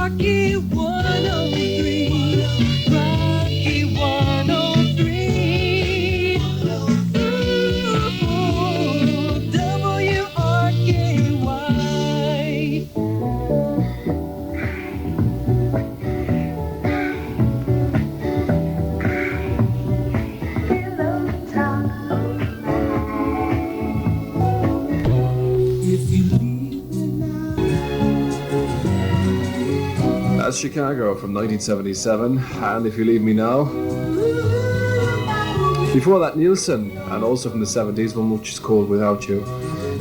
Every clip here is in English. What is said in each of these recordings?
Rocky 103, Rocky 103, WRKY. That's Chicago from 1977, and If You Leave Me Now. Before that, Nielsen, and also from the 70s, one which is called Without You.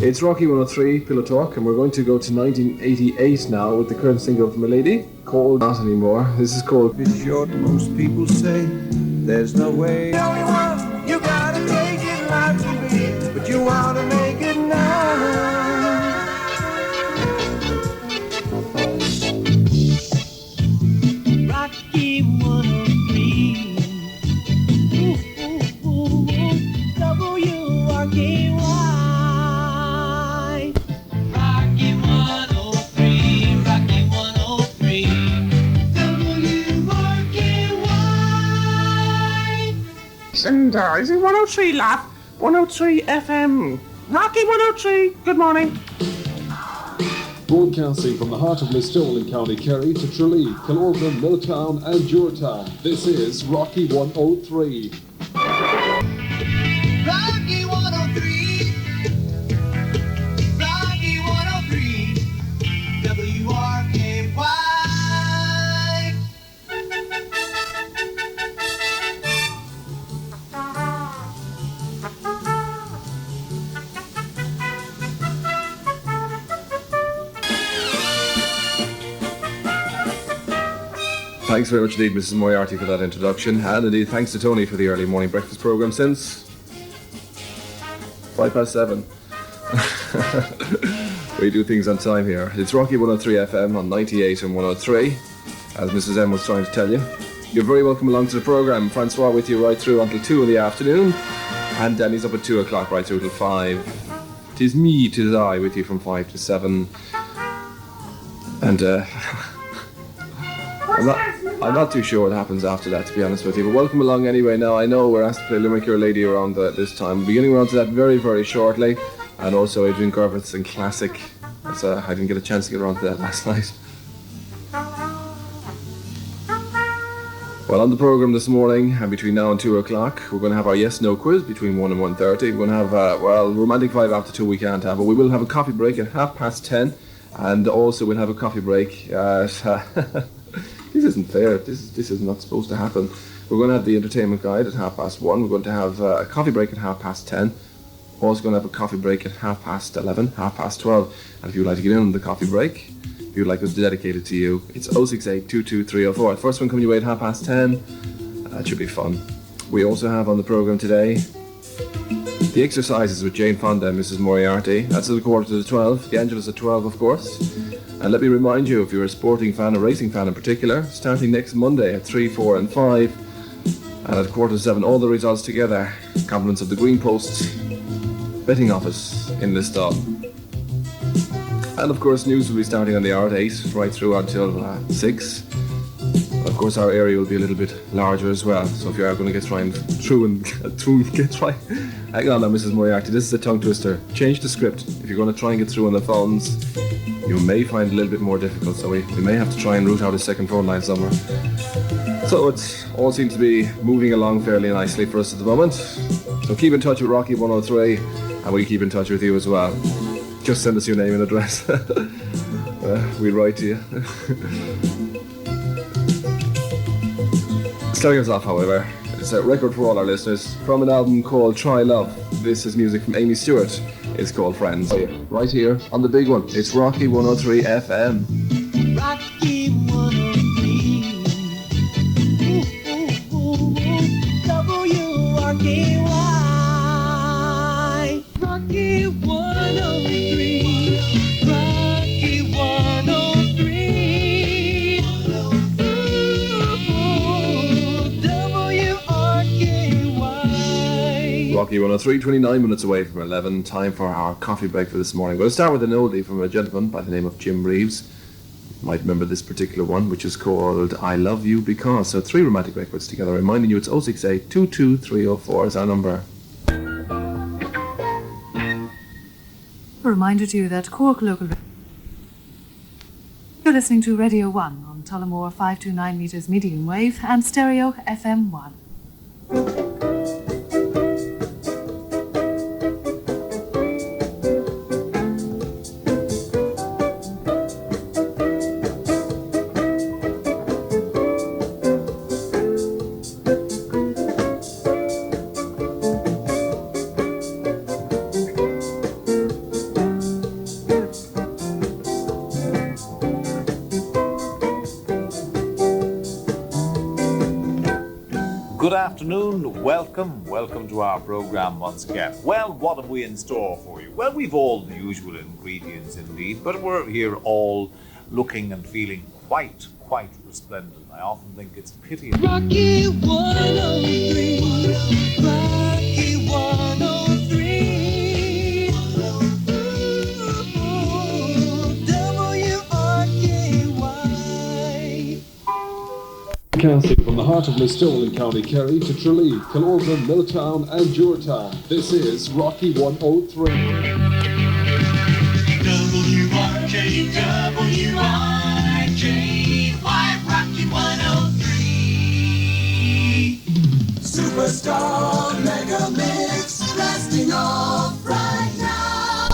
It's Rocky 103, Pillow Talk, and we're going to go to 1988 now with the current single from a lady called Not Anymore. This is called It's short, most people say there's no way. The only one you gotta take it life to be, but you wanna make it now. Rocky 103, WRKY. Rocky 103, Rocky 103, WRKY. And is it 103 Laugh? 103 FM. Rocky 103, good morning. Broadcasting from the heart of Listowel in County Kerry to Tralee, Killorglin, Milltown and Yorktown. This is Rocky 103. Rocky 103, Rocky 103, WRKY. Thanks very much indeed, Mrs. Moriarty, for that introduction, and indeed thanks to Tony for the early morning breakfast programme since 7:05. We do things on time here. It's Rocky 103 FM on 98 and 103, as Mrs. M was trying to tell you. You're very welcome along to the programme. Francois with you right through until 2 in the afternoon, and Danny's up at 2 o'clock right through till 5. 'Tis me, 'tis I, with you from 5 to 7. And I'm not too sure what happens after that, to be honest with you, but welcome along anyway. Now, I know we're asked to play Limerick Your Lady around this time. We'll be getting around to that very, very shortly, and also Adrian Gervitz and Classic. I didn't get a chance to get around to that last night. Well, on the programme this morning, and between now and 2 o'clock, we're going to have our yes-no quiz between 1 and 1:30. We're going to have, Romantic 5 after 2 we can't have, but we will have a coffee break at 10:30, and also we'll have a coffee break at... This isn't fair. This is not supposed to happen. We're going to have the entertainment guide at 1:30. We're going to have a coffee break at 10:30. We're also going to have a coffee break at 11:30, 12:30. And if you'd like to get in on the coffee break, if you'd like us to dedicate it to you, it's 068 22304. The first one coming your way at 10:30. That should be fun. We also have on the programme today the exercises with Jane Fonda and Mrs. Moriarty. That's at 11:45. The Angelus at 12, of course. And let me remind you, if you're a sporting fan, a racing fan in particular, starting next Monday at 3, 4 and 5, and at 7:15, all the results together, compliments of the Green Post betting office in Listowel. And of course, news will be starting on the hour at 8, right through until 6. Of course, our area will be a little bit larger as well, so if you are going to get hang on now, Mrs. Moriarty, this is a tongue twister. Change the script. If you're going to try and get through on the phones, you may find it a little bit more difficult, so we may have to try and route out a second phone line somewhere. So it all seems to be moving along fairly nicely for us at the moment. So keep in touch with Rocky 103, and we keep in touch with you as well. Just send us your name and address. We'll write to you. Starting us off, however, it's a record for all our listeners from an album called Try Love. This is music from Amy Stewart. It's called Friends. Right here on the big one. It's Rocky 103 FM. Rocky 103, WRKY. Rocky 103, Rocky 103, WRKY. Rocky 103, 29 minutes away from 11. Time for our coffee break for this morning. We'll start with an oldie from a gentleman by the name of Jim Reeves. Might remember this particular one, which is called I Love You Because. So 3 romantic records together. Reminding you it's 068 22304 is our number. A reminder to you that Cork Local Radio. You're listening to Radio 1 on Tullamore 529 metres medium wave and stereo FM 1. Good afternoon, welcome to our programme once again. Well, what have we in store for you? Well, we've all the usual ingredients indeed, but we're here all looking and feeling quite resplendent. I often think it's pity. Rocky 103, Rocky 103, WRKY. Casting from the heart of Listowel in County Kerry to Tralee, Kilorgan, Milltown and Durtown. This is Rocky 103. WRKY, why Rocky 103? Superstar Mega Mix, blasting off right now.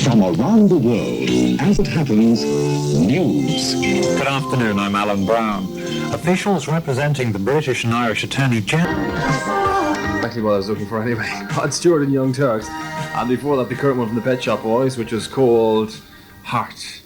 From around the world, as it happens, news. Good afternoon, I'm Alan Brown. Officials representing the British and Irish Attorney General. Exactly what I was looking for anyway. Rod Stewart and Young Turks. And before that, the current one from the Pet Shop Boys, which is called Heart.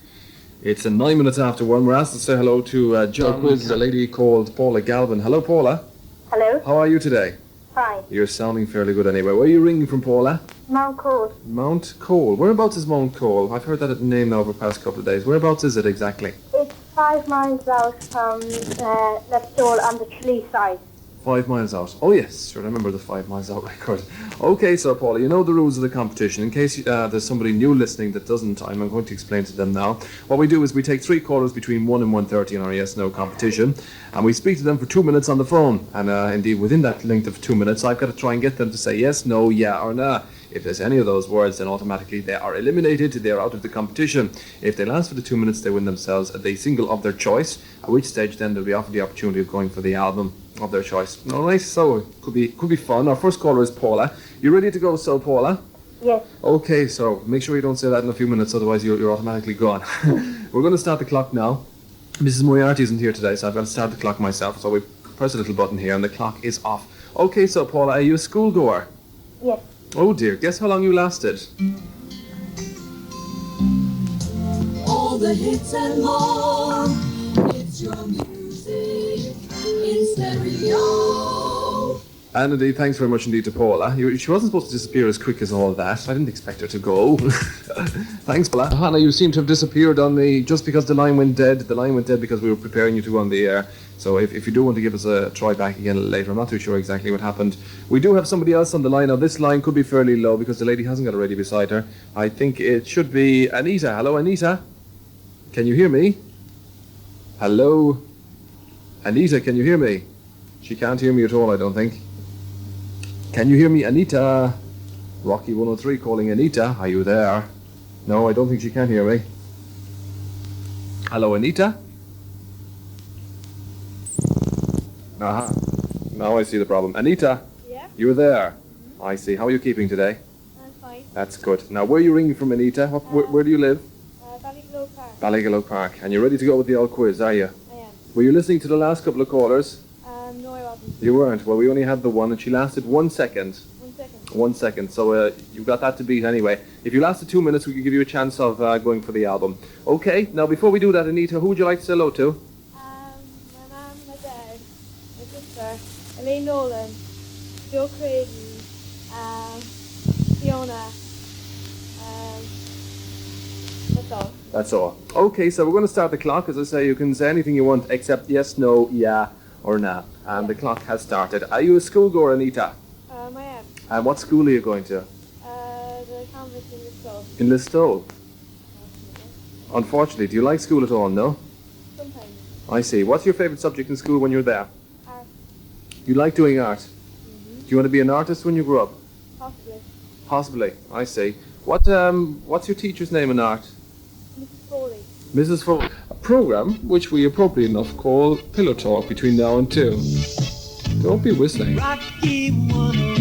It's 9 minutes after 1. We're asked to say hello to John Quiz, a lady called Paula Galvin. Hello, Paula. Hello. How are you today? Fine. You're sounding fairly good anyway. Where are you ringing from, Paula? Mount Cole. Mount Cole. Whereabouts is Mount Cole? I've heard that name now over the past couple of days. Whereabouts is it exactly? It's 5 miles out from Listowel on the Tralee side. 5 miles out. Oh yes, sure, I remember the 5 miles out record. Okay, so Paula, you know the rules of the competition. In case there's somebody new listening that doesn't, I'm going to explain to them now. What we do is we take 3 callers between 1 and 1:30 in our yes/no competition, and we speak to them for 2 minutes on the phone. And indeed, within that length of 2 minutes, I've got to try and get them to say yes, no, yeah, or nah. If there's any of those words, then automatically they are eliminated, they are out of the competition. If they last for the 2 minutes, they win themselves the single of their choice, at which stage then they'll be offered the opportunity of going for the album of their choice. All right, so it could be fun. Our first caller is Paula. You ready to go, so Paula? Yes. Okay, so make sure you don't say that in a few minutes, otherwise you're automatically gone. We're going to start the clock now. Mrs. Moriarty isn't here today, so I've got to start the clock myself. So we press a little button here and the clock is off. Okay, so Paula, are you a schoolgoer? Yes. Oh dear, guess how long you lasted? All the hits and more. It's your music in stereo. And indeed, thanks very much indeed to Paula. She wasn't supposed to disappear as quick as all that. I didn't expect her to go. Thanks, Paula. Hannah, you seem to have disappeared on me just because the line went dead. The line went dead because we were preparing you to go on the air. So if you do want to give us a try back again later, I'm not too sure exactly what happened. We do have somebody else on the line. Now, this line could be fairly low because the lady hasn't got a radio beside her. I think it should be Anita. Hello, Anita. Can you hear me? Hello? Anita, can you hear me? She can't hear me at all, I don't think. Can you hear me, Anita? Rocky 103 calling Anita. Are you there? No, I don't think she can hear me. Hello, Anita? Aha. Now I see the problem. Anita? Yeah? You're there. I see. How are you keeping today? I'm fine. That's good. Now, where are you ringing from, Anita? Where do you live? Ballyglow Park. Ballyglow Park. And you're ready to go with the old quiz, are you? I am. Were you listening to the last couple of callers? No, I wasn't. You weren't. Well, we only had the one, and she lasted 1 second. 1 second. 1 second. So you've got that to beat anyway. If you lasted 2 minutes, we could give you a chance of going for the album. Okay. Now, before we do that, Anita, who would you like to say hello to? My mum, my dad, my sister, Elaine Nolan, Joe Creighton, Fiona, that's all. That's all. Okay, so we're going to start the clock. As I say, you can say anything you want except yes, no, yeah, or nah. And the clock has started. Are you a schoolgoer, Anita? I am. And what school are you going to? The convent in Listowel. In Listowel. Unfortunately, do you like school at all? No? Sometimes. I see. What's your favourite subject in school when you're there? Art. You like doing art? Mm-hmm. Do you want to be an artist when you grow up? Possibly. Possibly. I see. What's your teacher's name in art? Mrs. Foley. Mrs. Foley. A programme which we appropriate enough call Pillow Talk between now and 2. Don't be whistling. Rocky 101.